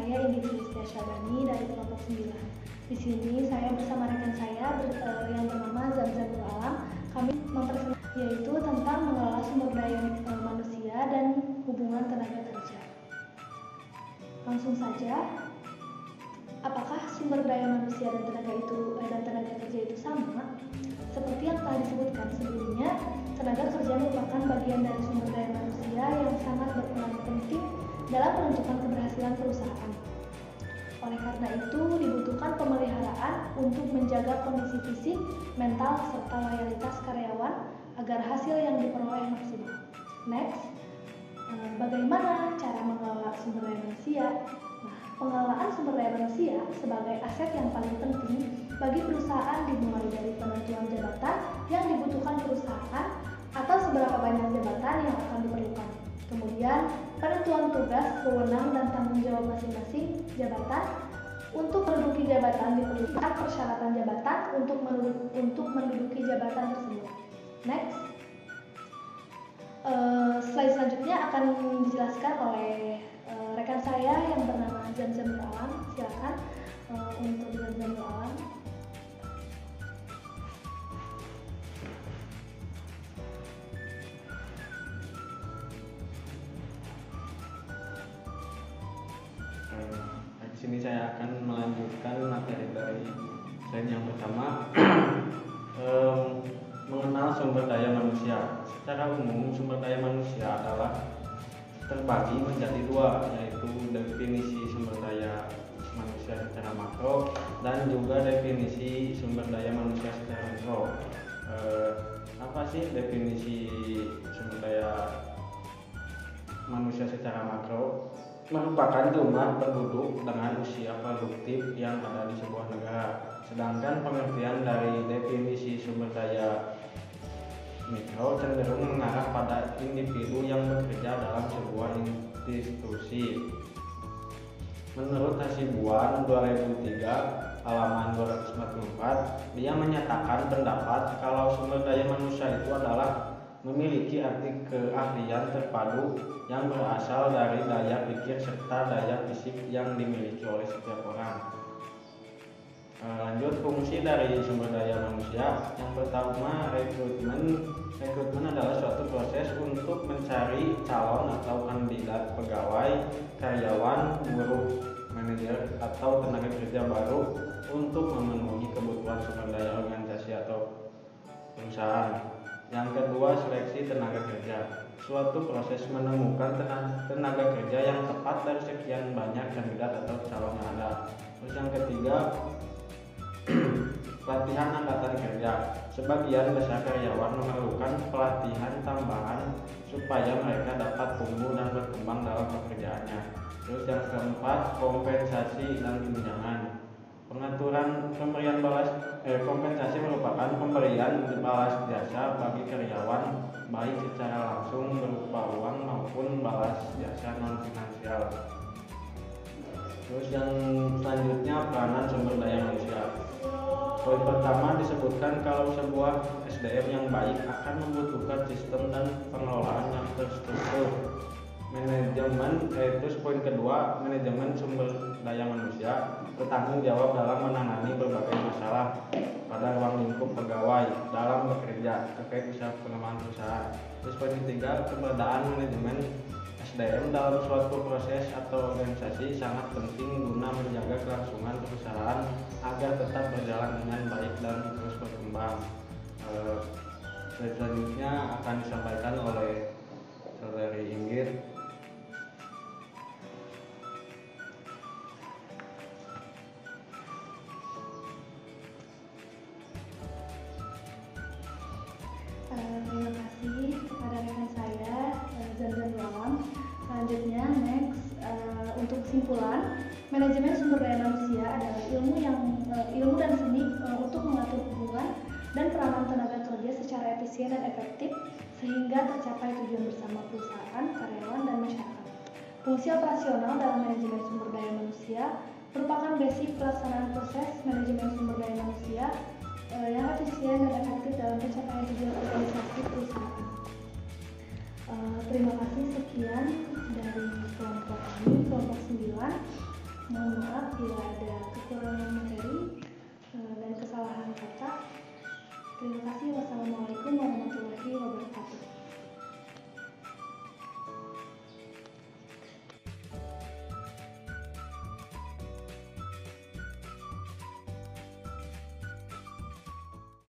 saya Indi Sulistia Syabani dari kelompok 9. Di sini saya bersama rekan saya yang bernama Zamzam Nur Alam. Kami memperkenalkan yaitu tentang mengelola sumber daya manusia dan hubungan tenaga kerja. Langsung saja, apakah sumber daya manusia dan tenaga kerja itu sama? Seperti yang telah disebutkan sebelumnya, tenaga kerja merupakan bagian dari sumber daya manusia yang sangat berperan penting dalam menentukan keberhasilan perusahaan. Oleh karena itu, dibutuhkan pemeliharaan untuk menjaga kondisi fisik, mental, serta loyalitas karyawan agar hasil yang diperoleh maksimal. Next, bagaimana cara mengelola sumber daya manusia? Pengelolaan sumber daya manusia sebagai aset yang paling penting bagi perusahaan dimulai dari penentuan jabatan yang dibutuhkan perusahaan atau seberapa banyak jabatan yang akan diperlukan. Kemudian, penentuan tugas, wewenang, dan tanggung jawab masing-masing jabatan. Untuk menduduki jabatan diperlukan persyaratan jabatan untuk menduduki jabatan tersebut. Next, slide selanjutnya akan dijelaskan oleh rekan saya yang bernama Zamzam Nur Alam. Silakan untuk Zamzam Nur Alam. Di sini saya akan melanjutkan materi dari slide yang pertama. Mengenal sumber daya manusia. Secara umum, sumber daya manusia adalah terbagi menjadi dua, yaitu definisi sumber daya manusia secara makro dan juga definisi sumber daya manusia secara mikro. Apa sih definisi sumber daya manusia secara makro? Merupakan jumlah penduduk dengan usia produktif yang ada di sebuah negara. Sedangkan pengertian dari definisi sumber daya mikro cenderung mengarah pada individu yang bekerja dalam sebuah institusi. Menurut Hasibuan 2003 halaman 244, dia menyatakan pendapat kalau sumber daya manusia itu adalah memiliki arti keahlian terpadu yang berasal dari daya pikir serta daya fisik yang dimiliki oleh setiap orang. Lanjut, fungsi dari sumber daya manusia. Yang pertama, rekrutmen adalah suatu proses untuk mencari calon atau kandidat pegawai, karyawan, buruh, manajer, atau tenaga kerja baru untuk memenuhi kebutuhan sumber daya organisasi atau perusahaan. Yang kedua, seleksi tenaga kerja. Suatu proses menemukan tenaga kerja yang tepat dari sekian banyak kandidat atau calon yang ada. Terus yang ketiga, pelatihan angkatan kerja. Sebagian besar karyawan memerlukan pelatihan tambahan supaya mereka dapat tumbuh dan berkembang dalam pekerjaannya. Terus yang keempat, kompensasi dan tunjangan. Pemberian kompensasi merupakan pemberian balas jasa bagi karyawan, baik secara langsung berupa uang maupun balas jasa non finansial. Terus yang selanjutnya, peranan sumber daya manusia. Poin pertama disebutkan kalau sebuah SDM yang baik akan membutuhkan sistem dan pengelolaan yang terstruktur. Terus poin kedua, manajemen sumber daya manusia bertanggung jawab dalam menangani berbagai masalah pada ruang lingkup pegawai dalam bekerja terkait usaha pengembangan perusahaan. Terus poin ketiga, keberadaan manajemen SDM dalam suatu proses atau organisasi sangat penting guna menjaga kelangsungan perusahaan agar tetap berjalan dengan baik dan terus berkembang. Selanjutnya akan disampaikan oleh Saudari Inggit. Terima kasih kepada rekan saya Zamzam Nur Alam. Selanjutnya, untuk kesimpulan, manajemen sumber daya manusia adalah ilmu dan seni untuk mengatur hubungan dan peranan tenaga kerja secara efisien dan efektif sehingga tercapai tujuan bersama perusahaan, karyawan, dan masyarakat. Fungsi operasional dalam manajemen sumber daya manusia merupakan basic pelaksanaan proses manajemen sumber daya manusia yang efisien dan efektif dalam pencapaian tujuan organisasi